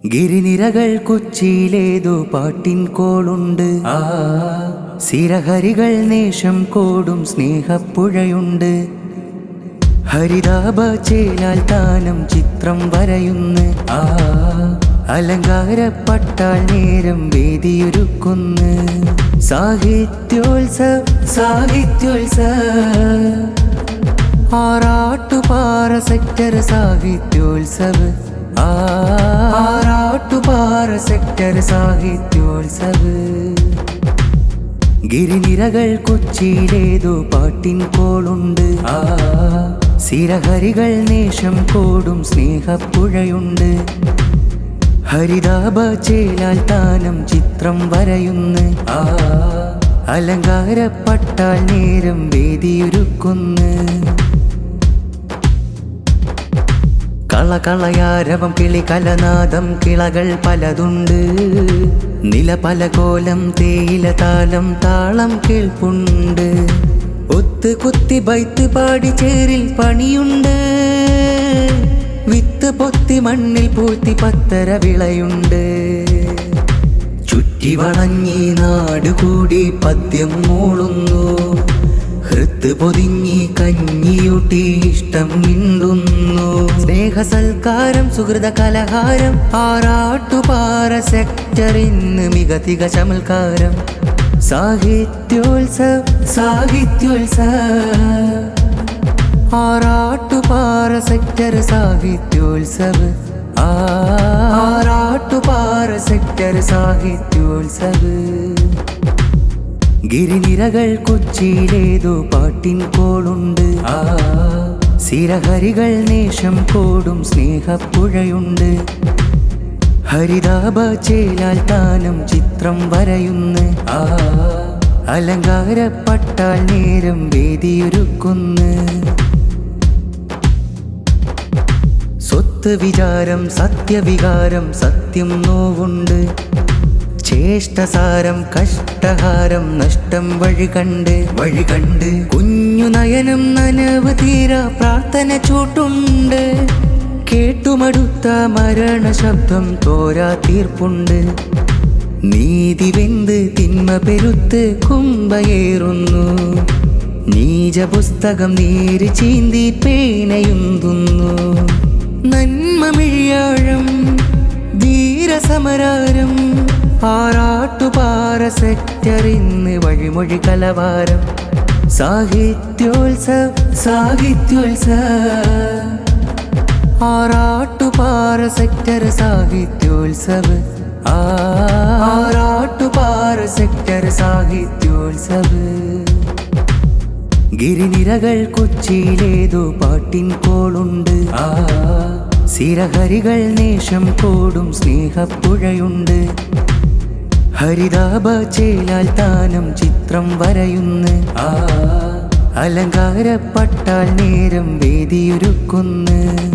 ഗിരിനിരകൾ കൊച്ചിയിലേതോ പാട്ടിൻ കോളുണ്ട്. സിരഹരികൾ നേഷം കോടും സ്നേഹപ്പുഴയുണ്ട്. ഹരിതാഭ ചേലാൽ താനം ചിത്രം വരയുന്നു. അലങ്കാരപ്പെട്ടാൽ നേരം വേദിയൊരുക്കുന്നു. Sahityotsav ആറാട്ടുപാറ sector Sahityotsav. ആറാട്ടുപാറ sector Sahityotsav. ഗിരിനിരകൾ കൊച്ചിയിലേതോ പാട്ടിൻ കോളുണ്ട്. സിരഹരികൾ നേഷം കോടും സ്നേഹപ്പുഴയുണ്ട്. ഹരിതാഭ ചേലാൽ താനം ചിത്രം വരയുന്നു. അലങ്കാരപ്പെട്ടാൽ നേരം വേദിയൊരുക്കുന്നു. കളകളയാരവം കിളി കലനാദം കിളകൾ പലതുണ്ട്. നില പല കോലം തേയില താലം താളം കേൾപ്പുണ്ട്. ഒത്ത് കുത്തി ബൈത്ത് പാടി ചേരിൽ പണിയുണ്ട്. വിത്ത് പൊത്തി മണ്ണിൽ പൂത്തി പത്തര വിളയുണ്ട്. ചുറ്റി വളഞ്ഞി നാടുകൂടി പദ്യം മൂളുന്നു. ഹൃത്ത് പൊതിഞ്ഞി കഞ്ഞിയൂട്ടി ഇഷ്ടം മിണ്ടുന്നു. സ്നേഹസൽക്കാരം സുഹൃത കലഹാരം ആറാട്ടുപാറ സെക്ടറിന്ന് മികതിക ചമൽക്കാരം. സാഹിത്യോത്സവ് ആറാട്ടുപാറ സെക്ടർ സാഹിത്യോത്സവ്. ആറാട്ടുപാറ സെക്ടർ സാഹിത്യോത്സവ്. ഗിരിനിരകൾ കൊച്ചിയിലേതോ പാട്ടിൻ കോളുണ്ട്. സിരഹരികൾ നേഷം കോടും സ്നേഹപ്പുഴയുണ്ട്. ഹരിതാഭ ചേലാൽ താനം ചിത്രം വരയുന്നു. അലങ്കാരപ്പെട്ടാൽ നേരം വേദിയൊരുക്കുന്നു. സ്വത്ത് വിചാരം സത്യവികാരം സത്യം നോവുണ്ട്. ചേഷ്ടസാരം കഷ്ടഹാരം നഷ്ടം വഴി കണ്ട് കുഞ്ഞു നയനം നനവ് തീര പ്രാർത്ഥന ചൂട്ടുണ്ട്. കേട്ടുമടുത്ത മരണ ശബ്ദം തോരാ തീർപ്പുണ്ട്. നീതി വെന്ത് തിന്മ പെരുത്ത് കുമ്പയേറുന്നു. നീച പുസ്തകം നീര് ചീന്തി പേനയുന്തുന്നു. നന്മ മിഴിയാഴം ധീരസമരാരം ആറാട്ടുപാറ സെക്ടറിന്ന് വഴിമൊഴി കലവാരം. സാഹിത്യോത്സവ് ആറാട്ടുപാറ സെക്ടർ സാഹിത്യോത്സവ്. ആറാട്ടുപാറ സെക്ടർ സാഹിത്യോത്സവ്. ഗിരിനിരകൾ കൊച്ചിയിലേതോ പാട്ടിൻ കോളുണ്ട്. സിരഹരികൾ നേഷം കോടും സ്നേഹപ്പുഴയുണ്ട്. ഹരിതാഭ ചേലാൽ താനം ചിത്രം വരയുന്നു. അലങ്കാരപ്പെട്ടാൽ നേരം വേദിയൊരുക്കുന്നു.